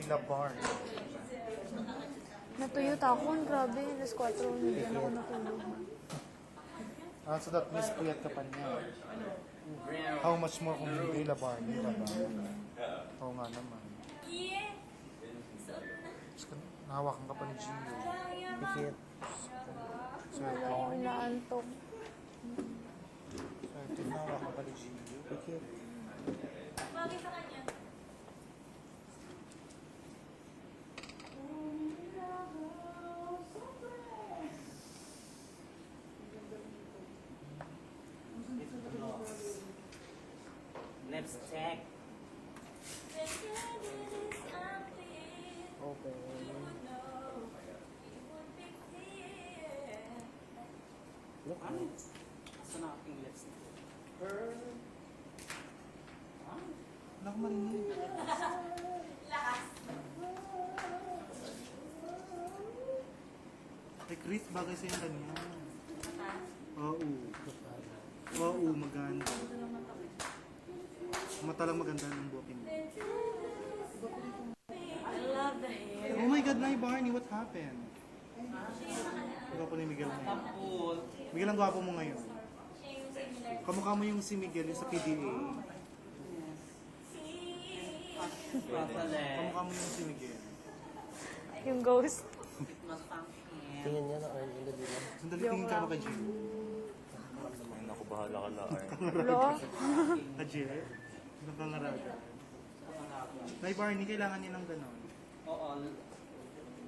La Bar. Natuyo takon, grabe. Alas 4, hindi na ako natulog. So that means puyat ka pa niya. How much more kung hindi La Bar niya, diba? Oo nga naman. Nahawakan ka pa ni Gio. Pikit. Wala akong inaantok. So, nahawakan pa ni Gio. Pikit. Bagay sa kanya. Lipstick. Okay. Look, ano? Saan ang aking lipstick? Wala ko marinig. Hey Chris, bagay sa'yo yung ganyan. Oo. Oo, maganda. Mata lang maganda ng bukin mo. I love the hair. Oh my God, Nay Barney, what happened? Gwapo ni Miguel ngayon. Tapos, Miguel, ang gwapo mo ngayon. Siya yung similar. Kamukha mo yung si Miguel, yung sa PDA. papale. Kamukha mo yung si Miguel. Yung ghost. Mas pangkin. Tingin niya na Arn Ilo din. Sandali, tingin ka ba kay Gio? Ay, naku, bahala ka na Arn. Wala. Ka Gio? Nakangaraga. Nay Barney, kailangan niya ng gano'n. Oo.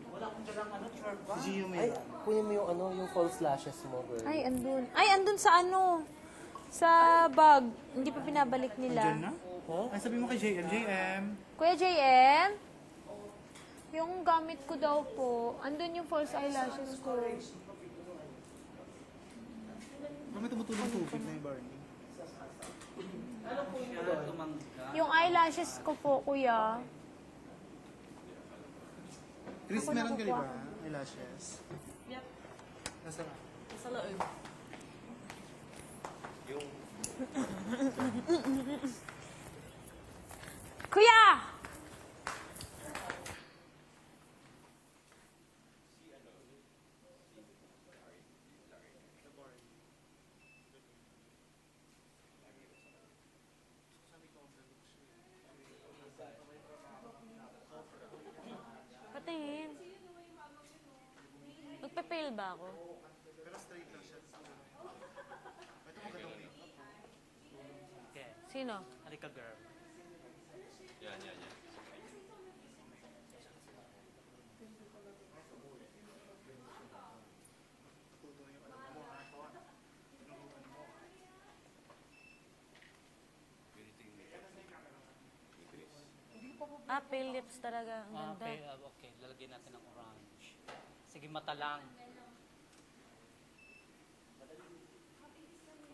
Wala akong dalang ano, chorba. Si Gio Ay, meron. kunin mo yung ano, yung false lashes mo, girl. Ay, andun. Ay, andun sa ano? Sa bag. Hindi pa pinabalik Diyan nila. na? Huh? Ay, sabi mo kay JM. JM, Kuya JM? Yung gamit ko daw po, andun yung false eyelashes ko. kami tumutulong tubig na yung Barney. Ano po siya tumangga? Yung eyelashes ko po, kuya. Chris, Ako meron ka di nakukuha. ba? Eyelashes. Yep. Nasa na? Sa loob. Kuya! Patingin. Magpe-fail ba ako? Pero straight lang siya. Ito magandang makeup. Okay. Sino? Halika, girl. Tuto yung alam mo, ha? Tinuruan mo. Ah, pale lips talaga. Ang ganda. Okay, okay. Lalagyan natin ng orange. Sige, mata lang.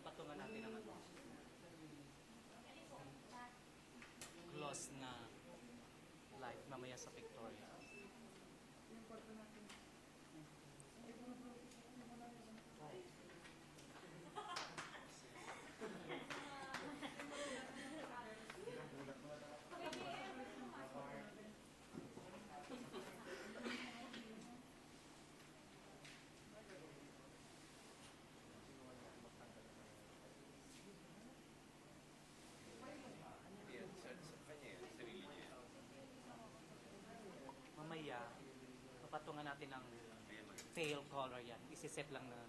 Patungan natin ang ano. Gloss na light mamaya sa Victoria. Mamaya, papatungan natin ng pale color yan. Isiset lang na